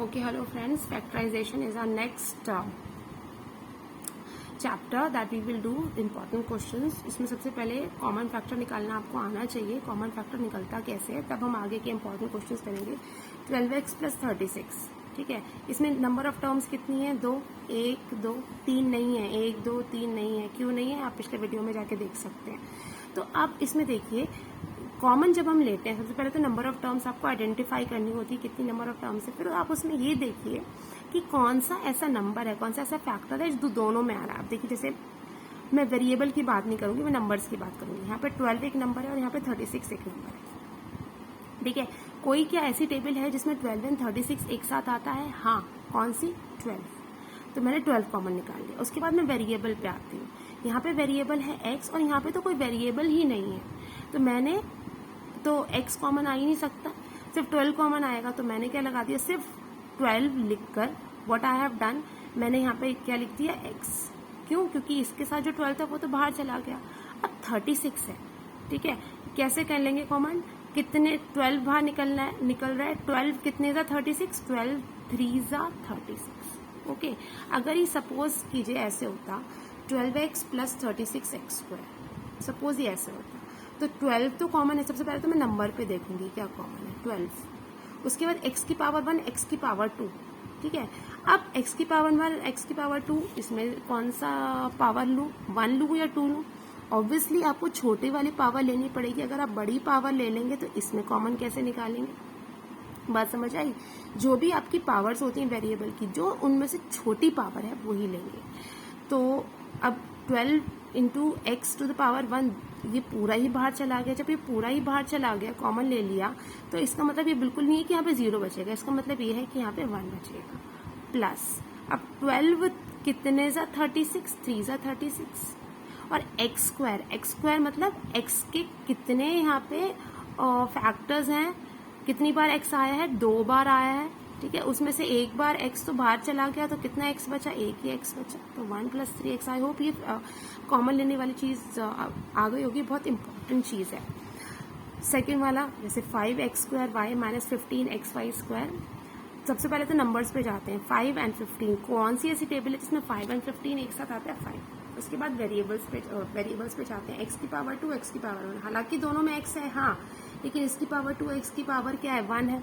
Okay, hello friends. Factorization is our next chapter that we will do important questions. इसमें सबसे पहले common factor निकालना आपको आना चाहिए. कॉमन फैक्टर निकलता कैसे है, तब हम आगे के इंपॉर्टेंट क्वेश्चंस करेंगे. 12x + 36, ठीक है. इसमें नंबर ऑफ टर्म्स कितनी है? 2. 1 2 3 नहीं है. 1 2 3 नहीं है. क्यों नहीं है? आप पिछले वीडियो में जाके देख सकते हैं. तो अब इसमें देखिए, कॉमन जब हम लेते हैं, सबसे पहले तो नंबर ऑफ टर्म्स आपको आइडेंटिफाई करनी होती है, कितनी नंबर ऑफ टर्म्स है. फिर आप उसमें ये देखिए कि कौन सा ऐसा नंबर है, कौन सा ऐसा फैक्टर है जो दोनों में आ रहा है. आप देखिए, जैसे मैं वेरिएबल की बात नहीं करूंगी, मैं नंबर्स की बात करूंगी. यहाँ पे 12 एक नंबर है और यहाँ पे 36 एक नंबर है. ठीक है. कोई क्या ऐसी टेबल है जिसमें 12 और 36 एक साथ आता है? हाँ. कौन सी? 12. तो मैंने 12 कॉमन निकाल लिया. उसके बाद मैं वेरिएबल पे आती हूँ. यहाँ पे वेरिएबल है x और यहाँ पे तो कोई वेरिएबल ही नहीं है, तो मैंने तो x कॉमन आ ही नहीं सकता, सिर्फ 12 कॉमन आएगा. तो मैंने क्या लगा दिया, सिर्फ 12 लिखकर व्हाट आई हैव डन, मैंने यहाँ पे क्या लिख दिया, x. क्यों? क्योंकि इसके साथ जो 12 था वो तो बाहर चला गया. अब 36 है. ठीक है. कैसे कर लेंगे कॉमन? कितने 12 बाहर निकल रहा है. 12 कितने जा 36, 12 3 जा 36. ओके. अगर ये सपोज कीजिए ऐसे होता 12x + 36x², सपोज ये ऐसे होता, तो 12 तो कॉमन है. सबसे पहले तो मैं नंबर पे देखूंगी क्या कॉमन है. 12. उसके बाद x की पावर 1, x की पावर 2. ठीक है. अब x की पावर 1, x की पावर 2, इसमें कौन सा पावर लूँ, 1 लूँ या 2 लूँ? ऑब्वियसली आपको छोटी वाली पावर लेनी पड़ेगी. अगर आप बड़ी पावर ले लेंगे तो इसमें कॉमन कैसे निकालेंगे? बात समझ आई? जो भी आपकी पावर्स होती हैं वेरिएबल की, जो उनमें से छोटी पावर है वही लेंगे. तो अब 12 × x⁴ 1, ये पूरा ही बाहर चला गया. जब ये पूरा ही बाहर चला गया, कॉमन ले लिया, तो इसका मतलब ये बिल्कुल नहीं है कि यहाँ पे 0 बचेगा. इसका मतलब ये है कि यहाँ पे 1 बचेगा. प्लस अब 12 कितने जा 36, 3 जा 36, और x² मतलब x के कितने यहाँ पे फैक्टर्स हैं, कितनी बार x आया है? 2 बार आया है. ठीक है. उसमें से एक बार x तो बाहर चला गया, तो कितना x बचा? एक ही x बचा. तो 1 + 3x. आई होप ये कॉमन लेने वाली चीज आ गई होगी. बहुत इंपॉर्टेंट चीज है. सेकेंड वाला, जैसे 5x² y - 15xy². सबसे पहले तो नंबर्स पे जाते हैं. 5 और 15, कौन सी ऐसी टेबल है जिसमें 5 और 15 एक साथ आता है? 5. उसके बाद वेरिएबल्स पे जाते हैं. x की पावर 2, x की पावर 1. हालांकि दोनों में x है, हाँ, लेकिन इसकी पावर 2, x की पावर क्या है? 1 है.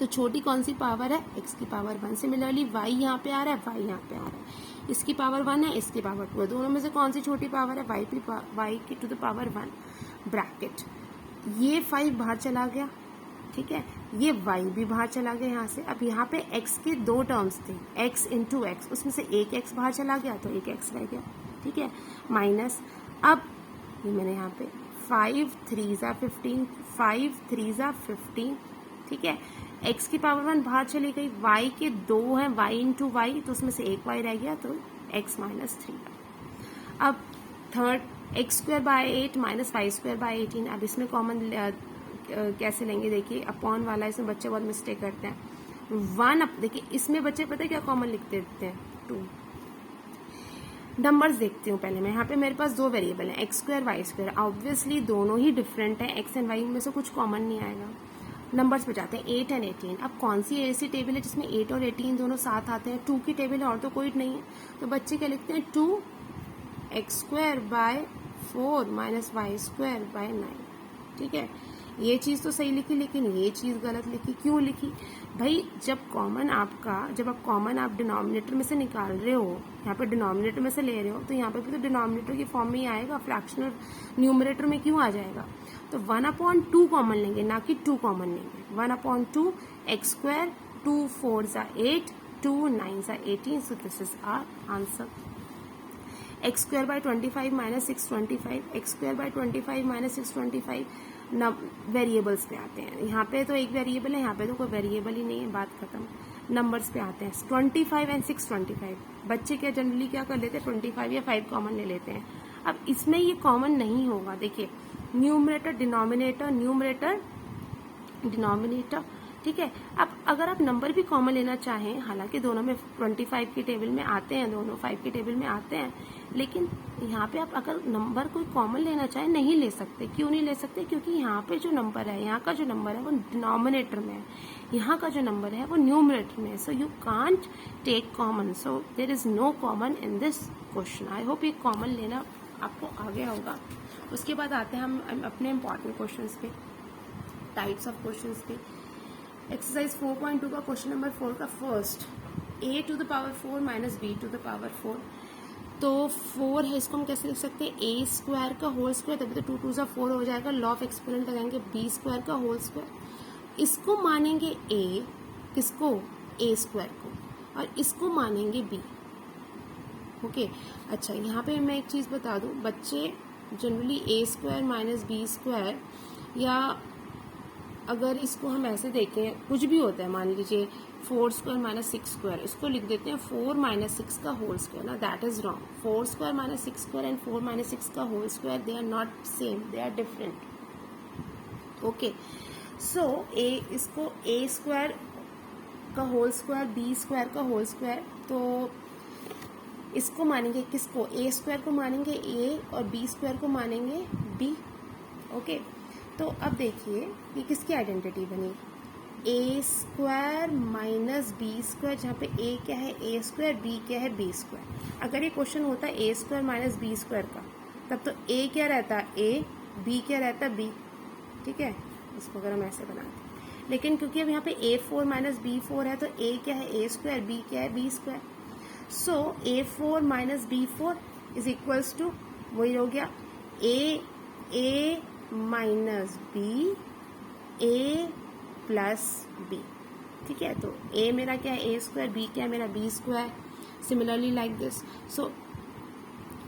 तो छोटी कौन सी पावर है? x की पावर 1. सिमिलरली y यहाँ पे आ रहा है, y यहाँ पे आ रहा है. इसकी पावर 1 है, इसकी पावर 2 है. दोनों में से कौन सी छोटी पावर है? y की टू द पावर 1. ब्रैकेट. ये 5 बाहर चला गया. ठीक है. ये y भी बाहर चला गया यहाँ से. अब यहाँ पे x के 2 टर्म्स थे, x × x. उसमें से एक x बाहर चला गया, तो एक x रह गया. ठीक है. माइनस. अब ये मैंने यहाँ पे 5 3 जा 15, 5 3 जा 15. ठीक है. x की पावर 1 बाहर चली गई. y के 2 हैं, y × y, तो उसमें से एक y रह गया, तो x - 3y. अब थर्ड, x² / 8 - y² / 18. अब इसमें कॉमन कैसे लेंगे? देखिए, अपॉन वाला इसमें बच्चे बहुत मिस्टेक करते हैं. 1, अब देखिए इसमें बच्चे पता है क्या कॉमन लिख देते हैं? 2. नंबर्स देखती हूँ पहले मैं. यहाँ पे मेरे पास 2 वेरिएबल हैं, x² y². ऑब्वियसली दोनों ही डिफरेंट है, x और y में से कुछ कॉमन नहीं आएगा. नंबर्स पे जाते हैं. 8 और 18. अब कौन सी ऐसी टेबल है जिसमें 8 और 18 दोनों साथ आते हैं? 2 की टेबल है और तो कोई नहीं है. तो बच्चे क्या लिखते हैं? 2x² / 4 - y² / 9. ठीक है. ये चीज तो सही लिखी, लेकिन ये चीज गलत लिखी. क्यों लिखी भाई? जब आप कॉमन डिनोमिनेटर में से निकाल रहे हो, यहाँ पे डिनोमिनेटर में से ले रहे हो, तो यहाँ पे भी तो डिनोमिनेटर की फॉर्म में ही आएगा. फ्रैक्शनल न्यूमरेटर में क्यों आ जाएगा? तो 1/2 कॉमन लेंगे, ना कि 2 कॉमन लेंगे. 1/2 x². 2 4 जा 8, 2 9 जा 18. So this is our answer. x² / 25 - 625. x² / 25 - 625. Variables पे आते हैं. यहाँ पे तो एक वेरिएबल है, यहाँ पे तो कोई वेरिएबल ही नहीं है. बात खत्म. नंबर्स पे आते हैं. 25 और 625. बच्चे क्या जनरली क्या कर लेते हैं? 25 या 5 कॉमन ले लेते हैं. अब इसमें ये कॉमन नहीं होगा. देखिए, न्यूमरेटर डिनोमिनेटर, न्यूमरेटर डिनोमिनेटर. ठीक है। अब अगर आप नंबर भी कॉमन लेना चाहें, हालांकि दोनों में 25 की टेबल में आते हैं, दोनों 5 की टेबल में आते हैं, लेकिन यहाँ पे आप अगर नंबर कोई कॉमन लेना चाहें नहीं ले सकते। क्यों नहीं ले सकते? क्योंकि यहाँ पे जो नंबर है, यहाँ का जो नंबर है वो डिनोमिनेटर में है, यहाँ का जो नंबर है वो न्यूमरेटर में है। So you can't take common, so there is no common in this question. I hope ये कॉमन लेना आपको आ गया होगा। उसके बाद आते हैं हम अपने इम्पॉर्टेंट क्वेश्चन पे, टाइप्स ऑफ क्वेश्चन पे। एक्सरसाइज 4.2 का क्वेश्चन नंबर 4 का first, a to the power 4 minus b to the power 4। तो 4 है, इसको हम कैसे लिख सकते हैं? a स्क्वायर का होल स्क्वायर, तभी तो 2 2 सा 4 हो जाएगा। लॉ ऑफ एक्सपोनेंट लगाएंगे, b स्क्वायर का होल स्क्वायर। इसको मानेंगे a, किसको? a स्क्वायर को, और इसको मानेंगे b। ओके अच्छा, यहाँ पे मैं एक चीज बता दूं, बच्चे generally a square minus b square, या अगर इसको हम ऐसे देखें, कुछ भी होता है, मान लीजिए 4 स्क्वायर माइनस 6 स्क्वायर, इसको लिख देते हैं 4 माइनस 6 का होल स्क्वायर ना, that is wrong. 4 square minus 6 square and 4 minus 6 का whole square, they are not same, they are different. Okay so इसको a स्क्वायर का होल स्क्वायर, b स्क्वायर का होल स्क्वायर, तो इसको मानेंगे किसको? a स्क्वायर को मानेंगे a और b स्क्वायर को मानेंगे b। ओके तो अब देखिए ये किसकी आइडेंटिटी बनी? a square minus B square, जहाँ पे a क्या है? a स्क्वायर, b क्या है? b स्क्वायर। अगर ये क्वेश्चन होता है a square minus B square का, तब तो a क्या रहता? a, b क्या रहता? b। ठीक है, इसको अगर हम ऐसे बनाते हैं, लेकिन क्योंकि अब यहाँ पे a4 माइनस b4 है, तो a क्या है? a स्क्वायर, b क्या है? b स्क्वायर। So a4 minus b4 is equals to, वही हो गया a minus B, a plus B. ठीक है, तो a मेरा क्या है? a स्क्वायर, b क्या है मेरा? b square. Similarly like this, so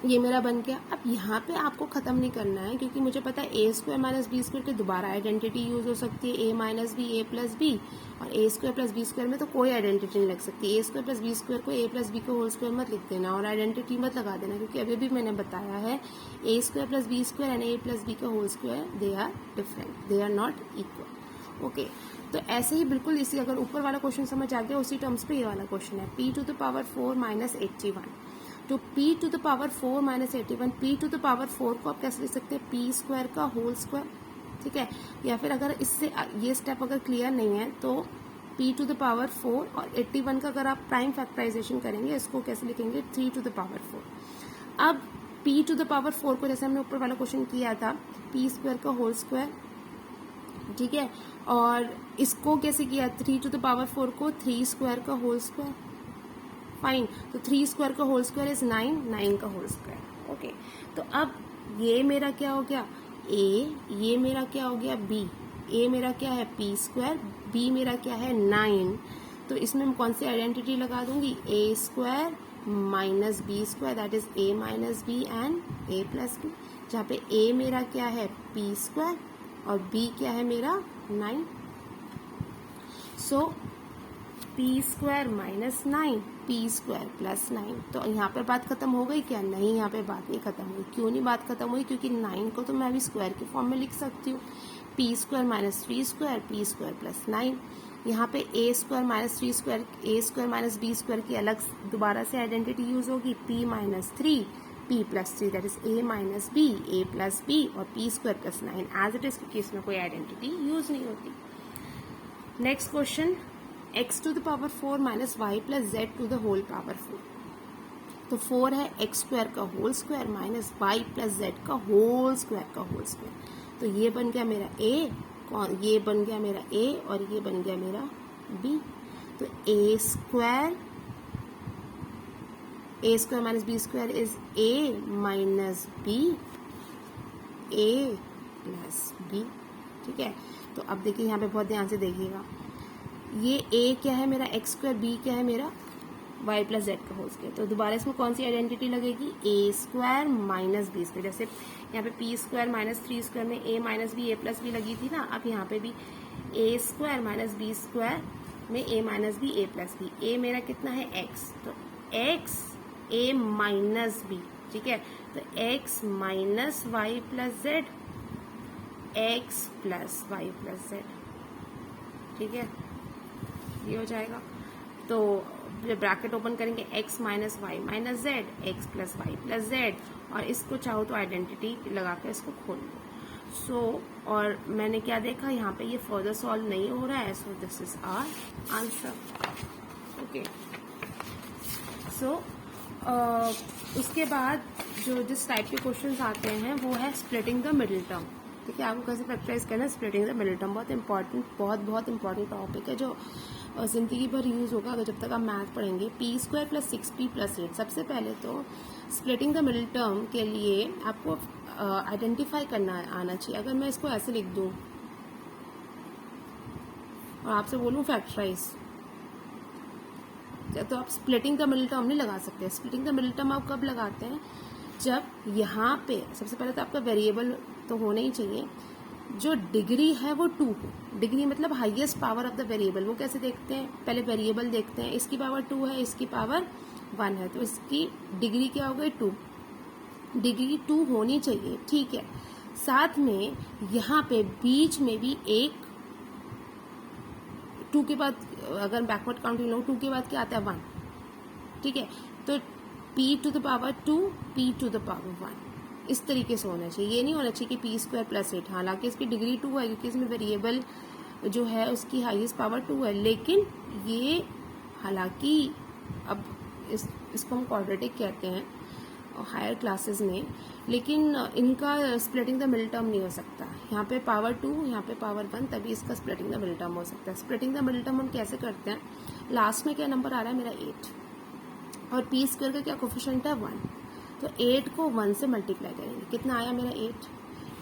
ये मेरा बन गया। अब यहाँ पे आपको खत्म नहीं करना है, क्योंकि मुझे पता है a square minus B square की दोबारा आइडेंटिटी यूज हो सकती है, a minus B, a plus B, और a square plus B square में तो कोई आइडेंटिटी नहीं लग सकती। a square plus B square को a प्लस बी का होल स्क्वायर मत लिख देना, और आइडेंटिटी मत लगा देना, क्योंकि अभी भी मैंने बताया है a square plus B square and a plus B का whole square, they are different, they are not equal. Okay तो ऐसे ही बिल्कुल इसी, अगर ऊपर वाला क्वेश्चन समझ आ गया, उसी टर्म्स पे ये वाला क्वेश्चन है। p to the power 4 minus 81, तो p to the power 4 minus 81, p to the power 4 को आप कैसे लिख सकते हैं? p स्क्वायर का होल स्क्वायर। ठीक है, या फिर अगर इससे ये स्टेप अगर क्लियर नहीं है, तो p टू द पावर 4 और 81 का अगर आप प्राइम फैक्टराइजेशन करेंगे, इसको कैसे लिखेंगे? 3 टू द पावर 4। अब p टू द पावर 4 को, जैसे हमने ऊपर वाला क्वेश्चन किया था, p स्क्वायर का होल स्क्वायर, ठीक है, और इसको कैसे किया? 3 टू द पावर 4 को 3 स्क्वायर का होल स्क्वायर। फाइन, तो 3 स्क्वायर का होल स्क्वायर इज 9, 9 का होल स्क्वायर। ओके तो अब ये मेरा क्या हो गया? a, ये मेरा क्या हो गया? b, a मेरा क्या है? p स्क्वायर, b मेरा क्या है? 9। तो इसमें मैं कौन सी आइडेंटिटी लगा दूंगी? a square minus b square, that is a minus b and a plus b, जहाँ पे a मेरा क्या है? p स्क्वायर, और b क्या है मेरा? 9। सो p square minus 9, p square plus 9। तो यहाँ पर बात खत्म हो गई क्या? नहीं, यहाँ पे बात नहीं खत्म हुई। क्यों नहीं बात खत्म हुई? क्योंकि 9 को तो मैं अभी स्क्वायर के फॉर्म में लिख सकती हूँ, p square minus 3 square, p square plus 9। यहाँ पे a square minus 3 square, a square minus b square की अलग दोबारा से आइडेंटिटी यूज होगी, p minus 3, p plus 3, that is a minus b, a plus b, और p square plus 9 as it is, क्योंकि इसमें कोई आइडेंटिटी यूज नहीं होती। Next question, x to the power 4 minus Y plus Z to the whole power 4। तो 4 है x square का whole square minus Y plus Z का होल स्क्वायर का होल स्क्वायर। तो ये बन गया मेरा a, ये बन गया मेरा a, और ये बन गया मेरा b। तो a square minus b square is a minus b, a plus b। ठीक है, तो अब देखिए यहाँ पे बहुत ध्यान से देखिएगा, ये a क्या है मेरा? x स्क्वायर, b क्या है मेरा? y प्लस जेड का होल स्क्वायर। तो दोबारा इसमें कौन सी आइडेंटिटी लगेगी? a square minus b square. जैसे यहाँ पे p स्क्वायर माइनस 3 स्क्वायर में a minus b, a plus b लगी थी ना, अब यहाँ पे भी a square minus b square में a minus b, a plus b। a मेरा कितना है? x, तो x a माइनस b। ठीक है, तो x minus Y plus Z, x plus Y plus Z. ठीक है, ये हो जाएगा। तो जब ब्रैकेट ओपन करेंगे x minus Y minus Z, X plus Y plus Z, और इसको चाहो तो आइडेंटिटी लगा कर इसको खोल लो। सो और मैंने क्या देखा यहाँ पे, ये फर्दर सॉल्व नहीं हो रहा है, so this is our answer. Okay, so उसके बाद जो जिस टाइप के क्वेश्चंस आते हैं वो है स्प्लिटिंग द मिडिल टर्म। ठीक है, आपको कैसे फैक्टराइज करना है स्प्लिटिंग द मिडिल टर्म, बहुत इंपॉर्टेंट, बहुत इंपॉर्टेंट टॉपिक है जो जिंदगी भर यूज होगा अगर जब तक आप मैथ पढ़ेंगे। P square plus 6p plus 8, सबसे पहले तो स्प्लिटिंग द मिडिल टर्म के लिए आपको आइडेंटिफाई करना आना चाहिए। अगर मैं इसको ऐसे लिख दूं और आपसे बोलूं फैक्टराइज, तो आप स्प्लिटिंग द मिडिल टर्म नहीं लगा सकते। स्प्लिटिंग द मिडिल टर्म आप कब लगाते हैं, जब यहाँ पे सबसे पहले तो आपका वेरिएबल तो होना ही चाहिए, जो डिग्री है वो 2 हो। डिग्री मतलब highest power of the variable. वो कैसे देखते हैं, पहले वेरिएबल देखते हैं, इसकी पावर 2 है, इसकी पावर 1 है, तो इसकी डिग्री क्या हो गई 2। डिग्री 2 होनी चाहिए, ठीक है। साथ में यहाँ पे बीच में भी एक 2 के बाद, अगर बैकवर्ड काउंटिंग लो 2 के बाद क्या आता है 1, ठीक है। तो p to the power 2, p to the power 1, इस तरीके से होना चाहिए। ये नहीं होना चाहिए कि p स्क्वायर प्लस 8, हालांकि इसकी डिग्री 2 है क्योंकि इसमें वेरिएबल जो है उसकी हाईएस्ट पावर 2 है, लेकिन ये हालांकि अब इसको हम क्वाड्रेटिक कहते हैं हायर क्लासेस में, लेकिन इनका स्प्लिटिंग द मिडिल टर्म नहीं हो सकता। यहाँ पे पावर 2, यहाँ पे पावर 1, तभी इसका स्प्लिटिंग द मिडिल टर्म हो सकता है। स्प्लिटिंग द मिडिल टर्म हम कैसे करते हैं, लास्ट में क्या नंबर आ रहा है मेरा 8, और पी स्क्वायर का क्या कोफिशिएंट है 1, तो 8 को 1 से मल्टीप्लाई करेंगे, कितना आया मेरा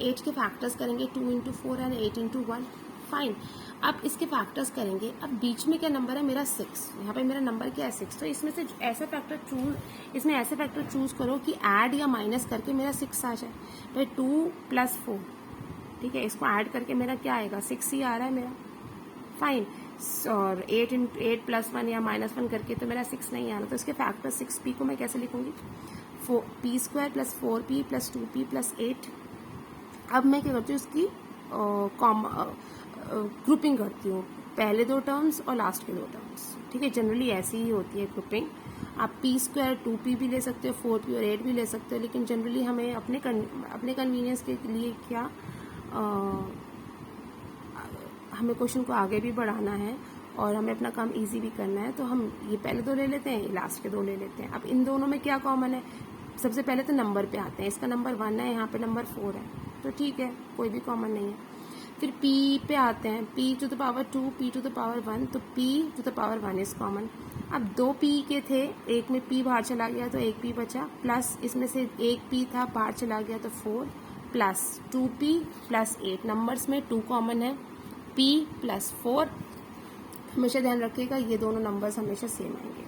8 के फैक्टर्स करेंगे 2 इंटू 4 एंड 8 इंटू 1, फाइन। अब इसके फैक्टर्स करेंगे, अब बीच में क्या नंबर है मेरा 6, यहाँ पे मेरा नंबर क्या है 6, तो इसमें से ऐसा फैक्टर इसमें ऐसे फैक्टर चूज करो कि ऐड या माइनस करके मेरा 6 आ जाए। भाई 2 प्लस 4, ठीक है, इसको ऐड करके मेरा क्या आएगा 6 ही आ रहा है मेरा, फाइन। और 8 प्लस 1 या माइनस 1 करके तो मेरा 6 नहीं आ रहा, तो इसके फैक्टर 6p को मैं कैसे लिखूंगी, p square plus 4p plus 2p plus 8। अब मैं क्या करती हूँ, इसकी ग्रुपिंग करती हूँ, पहले 2 टर्म्स और लास्ट के 2 टर्म्स, ठीक है। जनरली ऐसी ही होती है ग्रुपिंग। आप p स्क्वायर 2p भी ले सकते हो, 4p और 8 भी ले सकते हो, लेकिन जनरली हमें अपने कन्वीनियंस के लिए क्या हमें क्वेश्चन को आगे भी बढ़ाना है और हमें अपना काम इजी भी करना है, तो हम ये पहले 2 ले लेते हैं, ये लास्ट के 2 ले लेते हैं। अब इन दोनों में क्या कॉमन है, सबसे पहले तो नंबर पे आते हैं, इसका नंबर 1 है, यहाँ पे नंबर 4 है, तो ठीक है, कोई भी कॉमन नहीं है। फिर p पे आते हैं, p to the power 2, p to the power 1, तो p to the power 1 is common. अब 2 p के थे, एक में p बाहर चला गया तो 1 p बचा, प्लस इसमें से 1 p था बाहर चला गया तो 4, प्लस 2p प्लस 8, नंबर्स में 2 कॉमन है, p प्लस 4, हमेशा ध्यान रखिएगा ये दोनों नंबर्स हमेशा सेम आएंगे।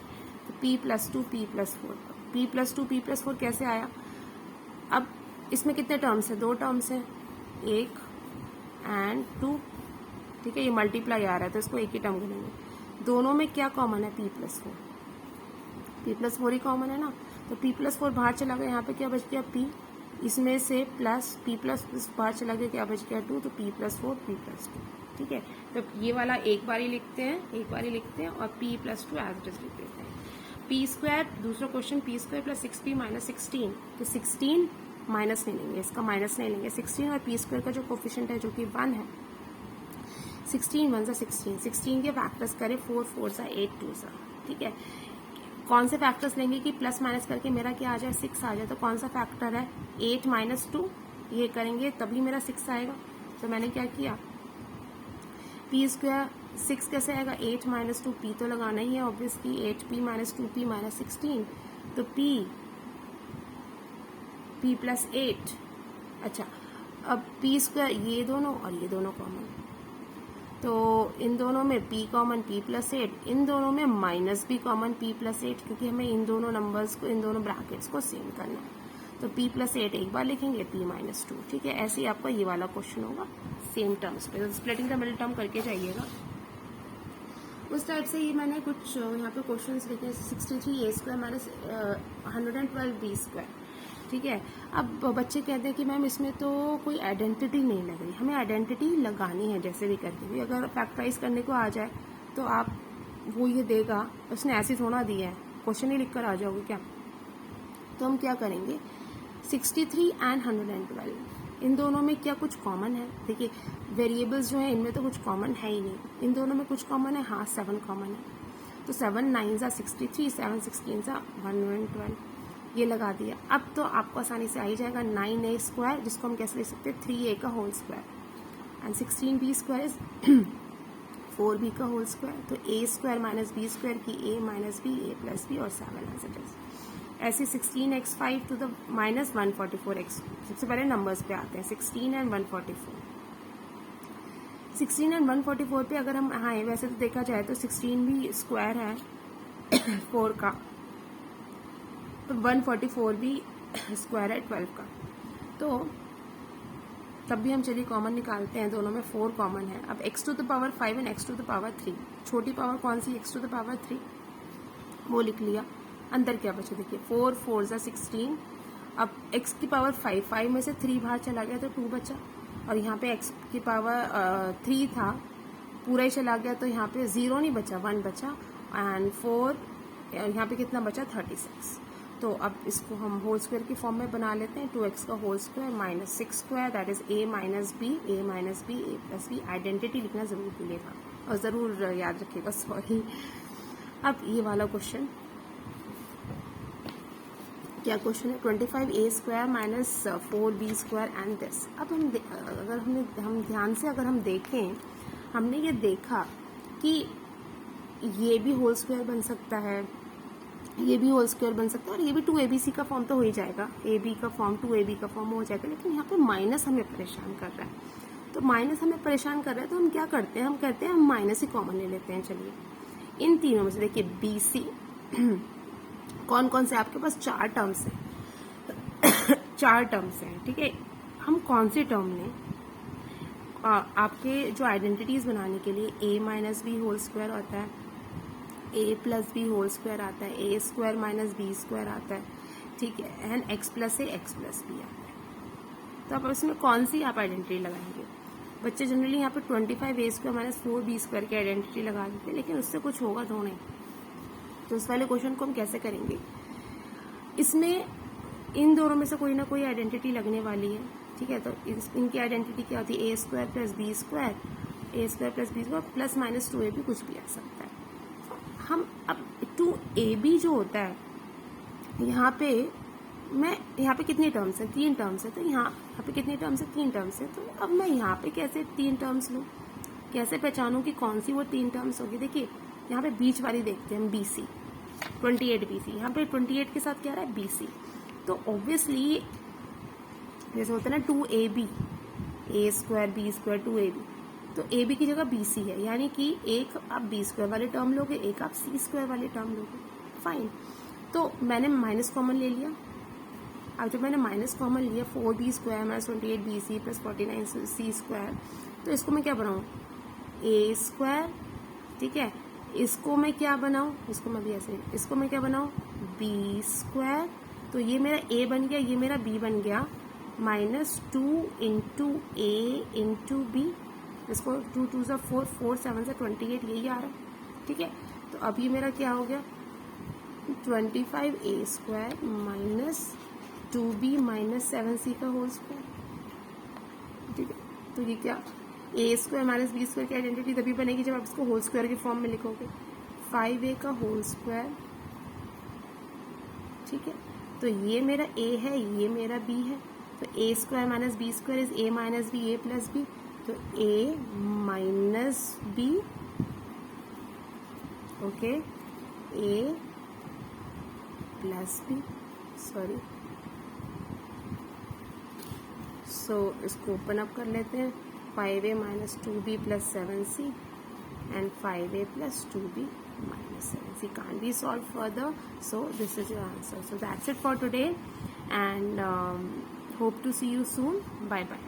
तो p plus 2 p plus 4, p plus 2 p plus 4 कैसे आया, अब इसमें कितने टर्म्स है, 2 टर्म्स है, 1 एंड 2, ठीक है, ये मल्टीप्लाई आ रहा है तो इसको एक ही टर्म गिनेंगे। दोनों में क्या कॉमन है, p प्लस 4 ही कॉमन है ना, तो p प्लस 4 बाहर चला गया, यहाँ पे क्या बच गया p, इसमें से प्लस p प्लस बाहर चला गया, क्या बच गया 2, तो p प्लस 4 p प्लस 2, ठीक है। तो ये वाला एक बार ही लिखते हैं और p plus 2 as it is लिख देते हैं। p स्क्वायर, दूसरा question, p square plus 6p minus 16, तो 16 माइनस नहीं लेंगे, इसका माइनस नहीं लेंगे, 16 और p स्क्वायर का जो कोफिशिएंट है जो कि 1 है, 16 1 16 के फैक्टर्स करें, 4 4 सा 8 2 सा, ठीक है। कौन से फैक्टर्स लेंगे कि प्लस माइनस करके मेरा क्या आ जाए 6 आ जाए, तो कौन सा फैक्टर है 8 माइनस 2, ये करेंगे तभी मेरा 6 आएगा। तो मैंने क्या किया, p स्क्वायर 6 कैसे आएगा, 8 माइनस 2, p तो लगाना ही है obviously, 8p minus 2p minus 16, तो p प्लस 8, अच्छा अब p स्क्वायर ये दोनों और ये दोनों कॉमन, तो इन दोनों में p कॉमन p प्लस 8, इन दोनों में माइनस भी कॉमन p प्लस 8, क्योंकि हमें इन दोनों नंबर्स को, इन दोनों ब्रैकेट्स को सेम करना है, तो p प्लस 8 एक बार लिखेंगे, p माइनस 2, ठीक है। ऐसे ही आपका ये वाला क्वेश्चन होगा सेम टर्म्स पे, तो स्प्लिटिंग द मिडिल टर्म करके जाइएगा। उस टाइप से ही मैंने कुछ यहाँ पे क्वेश्चंस लिखे, 63a square minus 112b square, ठीक है। अब बच्चे कहते हैं कि मैम इसमें तो कोई आइडेंटिटी नहीं लग रही, हमें आइडेंटिटी लगानी है जैसे भी करके भी, अगर फैक्टराइज करने को आ जाए तो आप वो ये देगा, उसने ऐसे थोड़ा दिया है, क्वेश्चन ही लिख कर आ जाओगे क्या। तो हम क्या करेंगे, 63 एंड 112 इन दोनों में क्या कुछ कॉमन है। देखिए वेरिएबल्स जो है इनमें तो कुछ कॉमन है ही नहीं, इन दोनों में कुछ कॉमन है, हाँ 7 कॉमन है। तो 7 9 63, 7 16 112 ये लगा दिया। अब तो आपको आसानी से आ ही जाएगा 9a स्क्वायर, जिसको हम कैसे लिख सकते हैं 3a का whole square, and 16b square is 4b का होल स्क्वायर। तो a square minus b square की a minus b, a plus b और 7 एज इट इज। ऐसे 16x5 to the minus 144x। सबसे पहले नंबर्स पे आते हैं, 16 एंड 144। 16 एंड 144 पे अगर हम आए, वैसे तो देखा जाए तो 16 भी स्क्वायर है 4 का, तो 144 भी स्क्वायर है 12 का। तो तब भी हम चलिए कॉमन निकालते हैं, दोनों में 4 कॉमन है। अब x to the power 5 and x to the power 3, छोटी पावर कौन सी, x टू द पावर 3 वो लिख लिया। अंदर क्या बचा, देखिए 4 4 ज़ा 16। अब x की पावर 5, 5 में से 3 बाहर चला गया तो 2 बचा, और यहाँ पे x की पावर 3 था, पूरा ही चला गया, तो यहाँ पे 0 नहीं बचा, 1 बचा, एंड 4 यहाँ पे कितना बचा 36। तो अब इसको हम होल स्क्वायर की फॉर्म में बना लेते हैं, 2x का whole square minus 6 square, that is a minus b, a minus b, a plus b। Identity लिखना जरूर भूलिएगा और ज़रूर याद रखिएगा, सॉरी। अब ये वाला क्वेश्चन, क्या क्वेश्चन है, 25a square minus 4b square and this. अब हम ध्यान से अगर हम देखें, हमने ये देखा कि ये भी होल स्क्वायर बन सकता है, ये भी होल स्क्वायर बन सकता है, और ये भी 2abc का फॉर्म तो हो ही जाएगा, ab का फॉर्म 2ab का फॉर्म हो जाएगा। लेकिन यहाँ पे माइनस हमें परेशान कर रहा है, तो माइनस हमें परेशान कर रहा है, तो हम क्या करते हैं, हम कहते हैं हम माइनस ही कॉमन ले लेते हैं। चलिए इन तीनों में से देखिए bc कौन कौन से आपके पास 4 टर्म्स हैं 4 टर्म्स हैं, ठीक है। हम कौन सी टर्म लें, आपके जो आइडेंटिटीज बनाने के लिए a minus b whole square आता है, a plus b whole square आता है, a square minus B square आता है, ठीक है, and x plus a x plus b आता है। तो आप इसमें कौन सी आप आइडेंटिटी लगाएंगे। बच्चे जनरली यहाँ पे 25a square minus 4b square की आइडेंटिटी लगा देते हैं, लेकिन उससे कुछ होगा तो नहीं। तो इस वाले क्वेश्चन को हम कैसे करेंगे, इसमें इन दोनों में से कोई ना कोई आइडेंटिटी लगने वाली है, ठीक है। तो इनकी आइडेंटिटी क्या होती है, a square plus B square, a square plus B square plus minus 2ab, कुछ भी आ सकता है। हम अब 2ab जो होता है, यहाँ पे कितनी टर्म्स हैं, 3 टर्म्स है, तो यहाँ पे कितनी टर्म्स है, 3 टर्म्स है। तो अब मैं यहाँ पे कैसे 3 टर्म्स लूँ, कैसे पहचानूँ कि कौन सी वो 3 टर्म्स होगी। देखिए यहाँ पे बीच वाली देखते हैं हम, bc 28 bc, यहाँ पे 28 के साथ क्या आ रहा है bc। तो ऑब्वियसली जैसे होता है ना 2ab, a square b square 2ab, तो ab की जगह bc है, यानी कि एक आप b स्क्वायर वाले टर्म लोगे, एक आप c स्क्वायर वाले टर्म लोगे, फाइन। तो मैंने माइनस कॉमन ले लिया। अब जब मैंने माइनस कॉमन लिया, 4b square minus 28 bc plus 49 c square, तो इसको मैं क्या बनाऊँ, a स्क्वायर, ठीक है। इसको मैं क्या बनाऊँ, इसको मैं भी ऐसे, इसको मैं क्या बनाऊँ, b स्क्वायर, तो ये मेरा a बन गया, ये मेरा b बन गया, minus 2 into a into b, इसको 2 2 ज़ा 4, 4 7 ज़ा 28, यही आ रहा है, ठीक है। तो अब ये मेरा क्या हो गया, 25a square minus 2b minus 7c का होल स्क्वायर, ठीक है। तो ये क्या, a square minus B square की आइडेंटिटी तभी बनेगी जब आप इसको होल स्क्वायर के फॉर्म में लिखोगे, 5a का होल स्क्वायर, ठीक है। तो ये मेरा a है, ये मेरा b है, तो a square minus B square is a minus B, a plus B, तो a minus B, okay, a plus B, sorry, so इसको ओपन अप कर लेते हैं, 5a minus 2b plus 7c and 5a plus 2b minus 7c can't be solved further, so this is your answer. So that's it for today, and hope to see you soon. Bye bye.